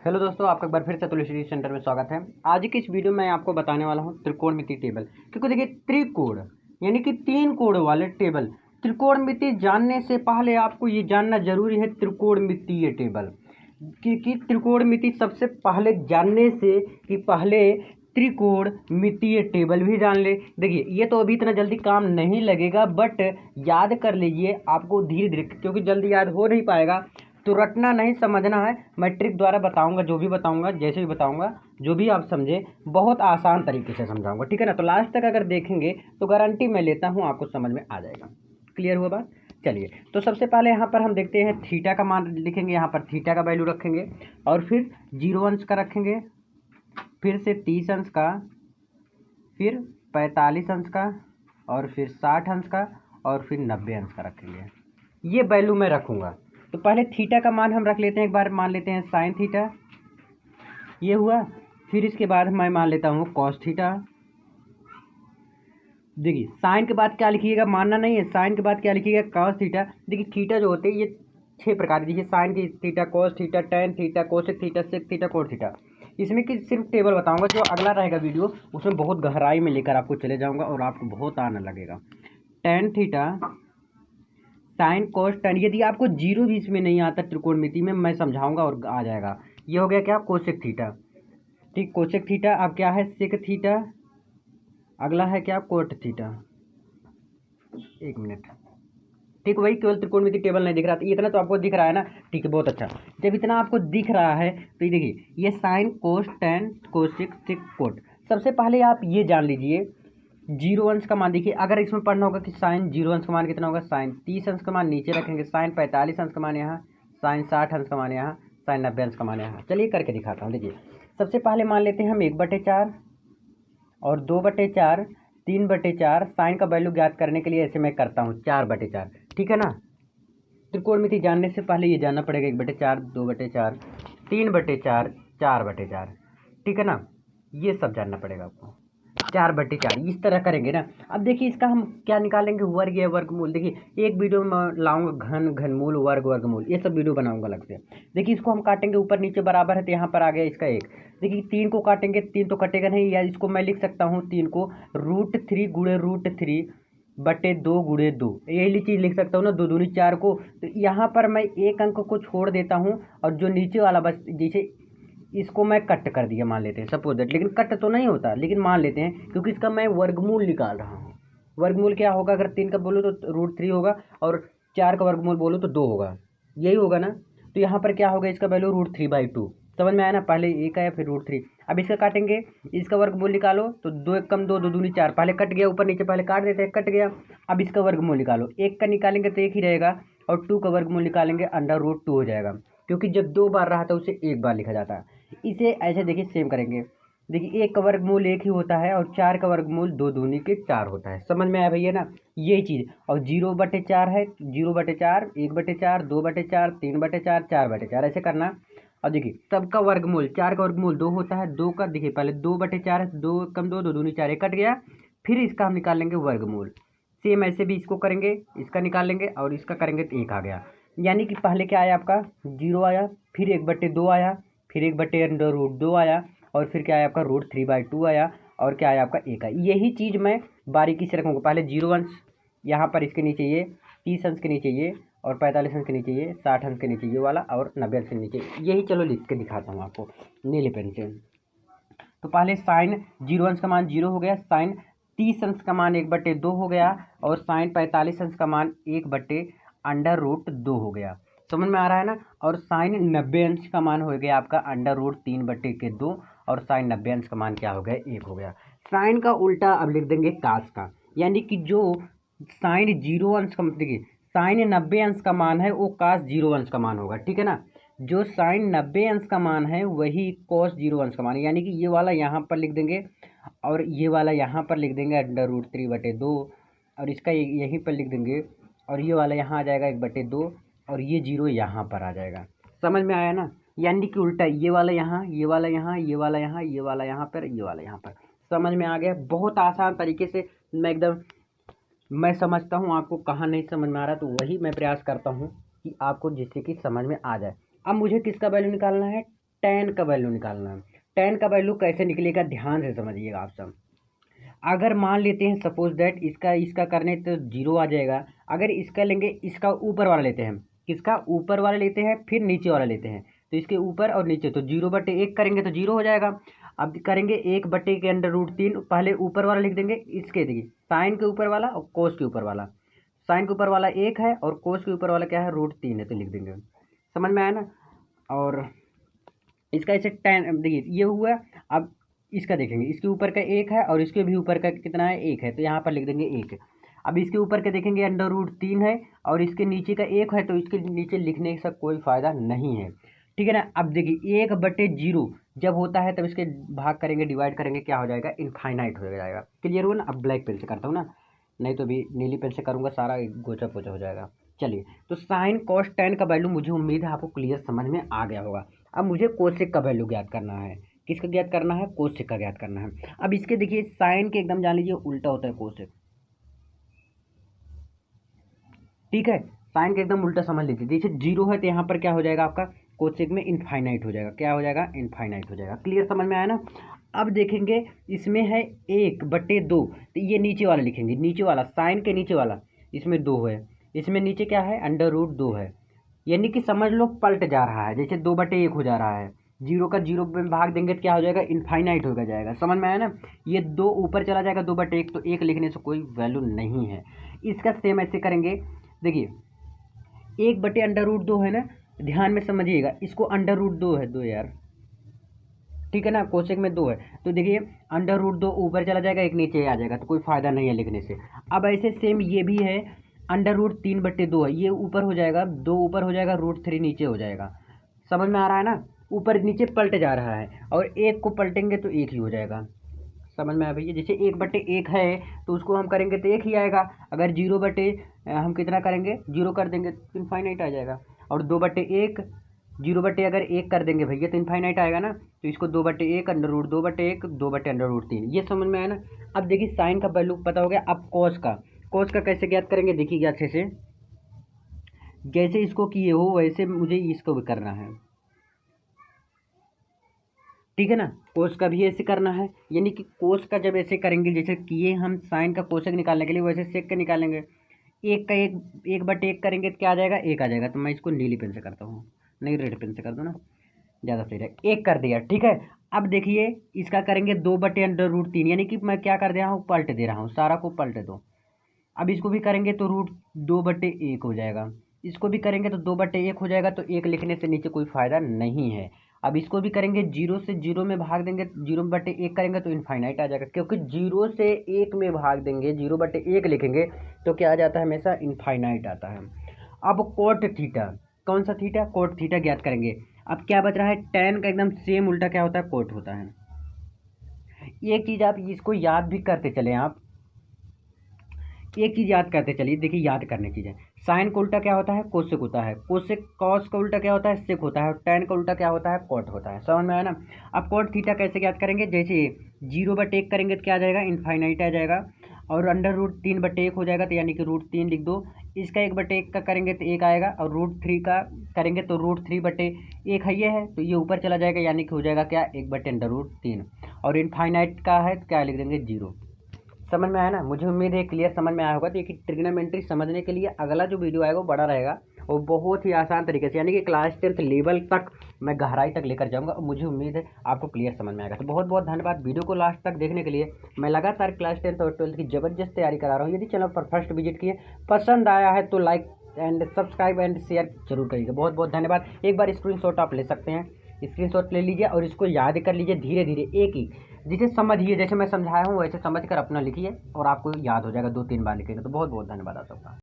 Hello दोस्तों, आपका एक बार फिर से तुलसी सेंटर में स्वागत है। आज की इस वीडियो में आपको बताने वाला हूँ त्रिकोणमिति टेबल। क्योंकि देखिए, त्रिकोण यानी कि तीन कोण वाले टेबल। त्रिकोणमिति जानने से पहले आपको ये जानना जरूरी है त्रिकोणमितीय टेबल। क्योंकि त्रिकोणमिति सबसे पहले जानने से कि पहले त्रिकोणमितीय टेबल भी जान ले। देखिए, ये तो अभी इतना जल्दी काम नहीं लगेगा, बट याद कर लीजिए आपको धीरे धीरे, क्योंकि जल्दी याद हो नहीं पाएगा तो रटना नहीं, समझना है। मैं ट्रिक द्वारा बताऊंगा, जो भी बताऊंगा, जैसे भी बताऊंगा, जो भी आप समझे बहुत आसान तरीके से समझाऊंगा, ठीक है ना। तो लास्ट तक अगर देखेंगे तो गारंटी मैं लेता हूं आपको समझ में आ जाएगा। क्लियर हुआ बात? चलिए, तो सबसे पहले यहाँ पर हम देखते हैं थीटा का मान लिखेंगे। यहाँ पर थीटा का वैल्यू रखेंगे और फिर 0 अंश का रखेंगे, फिर से 30 अंश का, फिर 45 अंश का, और फिर 60 अंश का, और फिर 90 अंश का रखेंगे। ये वैल्यू मैं रखूँगा। तो पहले थीटा का मान हम रख लेते हैं, एक बार मान लेते हैं साइन थीटा, ये हुआ। फिर इसके बाद मैं मान लेता हूँ कॉस थीटा। देखिए, साइन के बाद क्या लिखिएगा, मानना नहीं है, साइन के बाद क्या लिखिएगा, कॉस थीटा। देखिए, थीटा जो होते हैं ये 6 प्रकार के, देखिए साइन की theta, cos theta, tan theta, cosec theta, sec theta, cot theta. इसमें कि सिर्फ टेबल बताऊंगा, जो अगला रहेगा वीडियो उसमें बहुत गहराई में लेकर आपको चले जाऊंगा और आपको बहुत आने लगेगा। Tan theta, sign cos ten. यदि आपको जीरो भी इसमें नहीं आता त्रिकोणमिति में, मैं समझाऊंगा और आ जाएगा। ये हो गया क्या, कोसेक थीटा। ठीक, कोसेक थीटा। अब क्या है, सेक थीटा। अगला है क्या, कोट थीटा। एक मिनट। ठीक, वही केवल त्रिकोणमिति टेबल नहीं दिख रहा था, इतना तो आपको दिख रहा है ना। ठीक है, बहुत अच्छा। जब इतना आपको दिख रहा है तो ये देखिए, ये sine cos tan cosec sec cot. सबसे पहले आप ये जान लीजिए 0 अंश का मान। देखिए, अगर इसमें पढ़ना होगा कि साइन 0 अंश का मान कितना होगा, साइन 30 अंश का मान नीचे रखेंगे, साइन 45 अंश का मान यहाँ, साइन 60 अंश का मान यहाँ, साइन 90 अंश का मान यहाँ। चलिए करके दिखाता हूँ। देखिए, सबसे पहले मान लेते हैं हम 1/4 और 2/4, 3/4। साइन का वैल्यू ज्ञात करने के लिए ऐसे मैं करता हूँ 4/4, ठीक है ना। त्रिकोणमिति जानने से पहले ये जानना पड़ेगा 1/4, 2/4, 3/4, 4/4, ठीक है ना। ये सब जानना पड़ेगा आपको। 4/4 इस तरह करेंगे ना। अब देखिए, इसका हम क्या निकालेंगे, वर्ग या वर्गमूल। देखिए, एक वीडियो में लाऊंगा घन, घनमूल, वर्ग, वर्गमूल, ये सब वीडियो बनाऊंगा अलग से। देखिए, इसको हम काटेंगे, ऊपर नीचे बराबर है तो यहाँ पर आ गया इसका 1। देखिए, 3 को काटेंगे, 3 तो कटेगा नहीं, या इसको मैं लिख सकता हूँ 3 को √3 गुणे √3/2 गुणे 2, यही चीज़ लिख सकता हूँ ना, 2 दूनी 4 को। तो यहाँ पर मैं एक अंक को छोड़ देता हूँ और जो नीचे वाला बस, जैसे इसको मैं कट कर दिया मान लेते हैं, सपोज दैट। लेकिन कट तो नहीं होता, लेकिन मान लेते हैं, क्योंकि इसका मैं वर्गमूल निकाल रहा हूँ। वर्गमूल क्या होगा, अगर 3 का बोलो तो √3 होगा, और 4 का वर्गमूल बोलो तो 2 होगा, यही होगा ना। तो यहाँ पर क्या होगा, इसका वैल्यू √3/2। समझ में आया ना, पहले 1 आया फिर √3। अब इसका काटेंगे, इसका वर्गमूल निकालो तो 2 1 कम 2, 2 दूनी 4, पहले कट गया, ऊपर नीचे पहले काट देते हैं, कट गया। अब इसका वर्गमूल निकालो, 1 का निकालेंगे तो 1 ही रहेगा, और 2 का वर्गमूल निकालेंगे √2 हो जाएगा। क्योंकि जब 2 बार रहा था उसे 1 बार लिखा जाता है। इसे ऐसे देखिए सेम करेंगे। देखिए, 1 का वर्गमूल 1 ही होता है, और 4 का वर्गमूल 2 दूनी के 4 होता है। समझ में आया भैया ना, यही चीज़। और 0/4 है, 0/4, 1/4, 2/4, 3/4, 4/4, ऐसे करना। और देखिए, सबका वर्गमूल, 4 का वर्गमूल 2 होता है, 2 का देखिए पहले 2/4 है, 2 कम 2, 2 दूनी 4, एक कट गया। फिर इसका हम निकाल लेंगे वर्गमूल। सेम ऐसे भी इसको करेंगे, इसका निकाल लेंगे और इसका करेंगे तो 1 आ गया। यानी कि पहले क्या आया आपका, 0 आया, फिर 1/2 आया, फिर 1/√2 आया, और फिर क्या आया आपका √3/2 आया, और क्या आया आपका 1 आया। यही चीज़ मैं बारीकी से रखूँगा। पहले 0 अंश यहाँ पर, इसके नीचे ये, 30 अंश के नीचे ये, और 45 अंश के नीचे ये, 60 अंश के नीचे ये वाला, और 90 अंश के नीचे यही। चलो लिख के दिखाता हूँ आपको नीले पेन से। तो पहले साइन 0 अंश का मान 0 हो गया, साइन 30 अंश का मान 1/2 हो गया, और साइन 45 अंश का मान 1/√2 हो गया। समझ में आ रहा है ना। और साइन 90 अंश का मान हो गया आपका √3/2, और साइन 90 अंश का मान क्या हो गया, 1 हो गया। साइन का उल्टा अब लिख देंगे कास का, यानी कि जो साइन 0 अंश का, देखिए साइन 90 अंश का मान है वो कास 0 अंश का मान होगा, ठीक है ना। जो साइन 90 अंश का मान है वही कॉस 0 अंश का मान है, यानी कि ये वाला यहाँ पर लिख देंगे, और ये वाला यहाँ पर लिख देंगे √3/2, और इसका यहीं पर लिख देंगे, और ये वाला यहाँ आ जाएगा 1/2, और ये 0 यहाँ पर आ जाएगा। समझ में आया ना। यानी कि उल्टा, ये वाला यहाँ, ये वाला यहाँ, ये वाला यहाँ, ये वाला यहाँ पर, ये वाला यहाँ पर। समझ में आ गया। बहुत आसान तरीके से मैं समझता हूँ, आपको कहाँ नहीं समझ में आ रहा तो वही मैं प्रयास करता हूँ कि आपको जिससे कि समझ में आ जाए। अब मुझे किसका वैल्यू निकालना है, tan का वैल्यू निकालना है। tan का वैल्यू कैसे निकलेगा ध्यान से समझिएगा आप सब। अगर मान लेते हैं सपोज दैट इसका करने तो 0 आ जाएगा। अगर इसका लेंगे, इसका ऊपर वाला लेते हैं, किसका ऊपर वाला लेते हैं, फिर नीचे वाला लेते हैं, तो इसके ऊपर और नीचे, तो 0/1 करेंगे तो 0 हो जाएगा। अब करेंगे 1/के अंडर रूट 3, पहले ऊपर वाला लिख देंगे, इसके देखिए साइन के ऊपर वाला और कोस के ऊपर वाला। साइन के ऊपर वाला 1 है और कोस के ऊपर वाला क्या है, √3 है, तो लिख देंगे। समझ में आया ना। और इसका ऐसे tan देखिए ये हुआ। अब इसका देखेंगे, इसके ऊपर का 1 है और इसके भी ऊपर का कितना है, 1 है, तो यहाँ पर लिख देंगे 1। अब इसके ऊपर का देखेंगे अंडर√3 है और इसके नीचे का 1 है, तो इसके नीचे लिखने से कोई फ़ायदा नहीं है, ठीक है ना। अब देखिए 1/0 जब होता है तब इसके भाग करेंगे, डिवाइड करेंगे, क्या हो जाएगा, इनफाइनाइट हो जाएगा। क्लियर हुआ ना। अब ब्लैक पेन से करता हूँ ना, नहीं तो अभी नीली पेन से करूँगा, सारा गोचा पोचा हो जाएगा। चलिए, तो साइन कॉस tan का वैल्यू मुझे उम्मीद है आपको क्लियर समझ में आ गया होगा। अब मुझे कोसेक का वैल्यू ज्ञात करना है। किसका ज्ञात करना है, कोसेक का ज्ञात करना है। अब इसके देखिए साइन के एकदम जान लीजिए उल्टा होता है कोसेक, ठीक है। साइन के एकदम उल्टा समझ लीजिए, जैसे 0 है तो यहाँ पर क्या हो जाएगा आपका, कोसेक में इनफाइनाइट हो जाएगा। क्या हो जाएगा, इनफाइनाइट हो जाएगा। क्लियर समझ में आया ना। अब देखेंगे इसमें है 1/2, तो ये नीचे वाला लिखेंगे, नीचे वाला साइन के नीचे वाला, इसमें 2 है, इसमें नीचे क्या है, अंडर√2 है, यानी कि समझ लो पलट जा रहा है, जैसे 2/1 हो जा रहा है। 0 का 0 में भाग देंगे तो क्या हो जाएगा, इनफाइनाइट होगा जाएगा। समझ में आया ना। ये 2 ऊपर चला जाएगा 2/1, तो 1 लिखने से कोई वैल्यू नहीं है। इसका सेम ऐसे करेंगे, देखिए 1/√2 है ना, ध्यान में समझिएगा, इसको अंडर√2 है, 2 यार, ठीक है ना, कोसेक में 2 है, तो देखिए अंडर√2 ऊपर चला जाएगा, 1 नीचे आ जाएगा, तो कोई फ़ायदा नहीं है लिखने से। अब ऐसे सेम ये भी है, अंडर√3/2 है, ये ऊपर हो जाएगा, 2 ऊपर हो जाएगा, √3 नीचे हो जाएगा। समझ में आ रहा है ना, ऊपर नीचे पलट जा रहा है, और 1 को पलटेंगे तो 1 ही हो जाएगा। समझ में आया भैया। जैसे 1/1 है तो उसको हम करेंगे तो 1 ही आएगा। अगर 0 बटे हम कितना करेंगे, 0 कर देंगे तो इनफाइनाइट आ जाएगा। और 2/1, 0 अगर 1 कर देंगे भैया तो इनफाइनाइट आएगा ना, तो इसको 2/1 अंडर√2/1 2/√3, ये समझ में आया ना। अब देखिए साइन का वैल्यू पता हो गया। अब कॉस का कैसे ज्ञात करेंगे, देखिए अच्छे से, जैसे इसको किए हो वैसे मुझे इसको भी करना है, ठीक है ना। कोस का भी ऐसे करना है, यानी कि कोस का जब ऐसे करेंगे, जैसे किए हम साइन का कोसेक निकालने के लिए, वैसे सेक का निकालेंगे। 1/1 करेंगे तो क्या आ जाएगा, 1 आ जाएगा। तो मैं इसको नीली पेन से करता हूँ, नहीं रेड पेन से कर दो ना, ज़्यादा सही रहेगा। 1 कर दिया, ठीक है। अब देखिए इसका करेंगे 2/√3, यानी कि मैं क्या कर दे रहा हूँ, पलट दे रहा हूँ, सारा को पलट दो। अब इसको भी करेंगे तो √2/1 हो जाएगा, इसको भी करेंगे तो 2/1 हो जाएगा, तो 1 लिखने से नीचे कोई फ़ायदा नहीं है। अब इसको भी करेंगे, 0 से 0 में भाग देंगे, 0/1 करेंगे तो इनफाइनाइट आ जाएगा, क्योंकि 0 से 1 में भाग देंगे, 0/1 लिखेंगे तो क्या आ जाता है, हमेशा इनफाइनाइट आता है। अब कोट थीटा, कौन सा थीटा, कोट थीटा ज्ञात करेंगे। अब क्या बच रहा है, tan का एकदम सेम उल्टा क्या होता है, कोट होता है। एक चीज़ आप इसको याद भी करते चले, आप एक चीज़ याद करते चलिए, देखिए याद करने की चीज़ है, साइन का उल्टा क्या होता है, कोसेक होता है, कोसेक कॉस का उल्टा क्या होता है, सेक होता है, और tan का उल्टा क्या होता है, कॉट होता है। समझ में आया ना। अब कॉट थीटा कैसे याद करेंगे, जैसे 0/1 करेंगे तो क्या आ जाएगा, इनफाइनाइट आ जाएगा, और अंडर√3/1 हो जाएगा, तो यानी कि √3 लिख दो। इसका 1/1 का करेंगे तो 1 आएगा, और √3 का करेंगे तो √3/1 है, ये है, तो ये ऊपर चला जाएगा, यानी कि हो जाएगा क्या, 1/√3, और इनफाइनाइट का है तो क्या लिख देंगे, 0। समझ में आया ना। मुझे उम्मीद है क्लियर समझ में आया होगा। तो ये ट्रिग्नोमेट्री समझने के लिए अगला जो वीडियो आएगा वो बड़ा रहेगा, और बहुत ही आसान तरीके से, यानी कि क्लास 10th लेवल तक मैं गहराई तक लेकर जाऊंगा, और मुझे उम्मीद है आपको क्लियर समझ में आएगा। तो बहुत बहुत धन्यवाद वीडियो को लास्ट तक देखने के लिए। मैं लगातार क्लास 10th और 12th की ज़बरदस्त तैयारी करा रहा हूँ। यदि चैनल पर फर्स्ट विजिट किए, पसंद आया है तो like and subscribe and share जरूर करिएगा। बहुत बहुत धन्यवाद। एक बार स्क्रीनशॉट आप ले सकते हैं, स्क्रीनशॉट ले लीजिए और इसको याद कर लीजिए धीरे धीरे, एक ही जिसे समझिए, जैसे मैं समझाया हूँ वैसे समझ कर अपना लिखिए, और आपको याद हो जाएगा, 2-3 बार लिखेंगे। तो बहुत बहुत धन्यवाद आप सबका।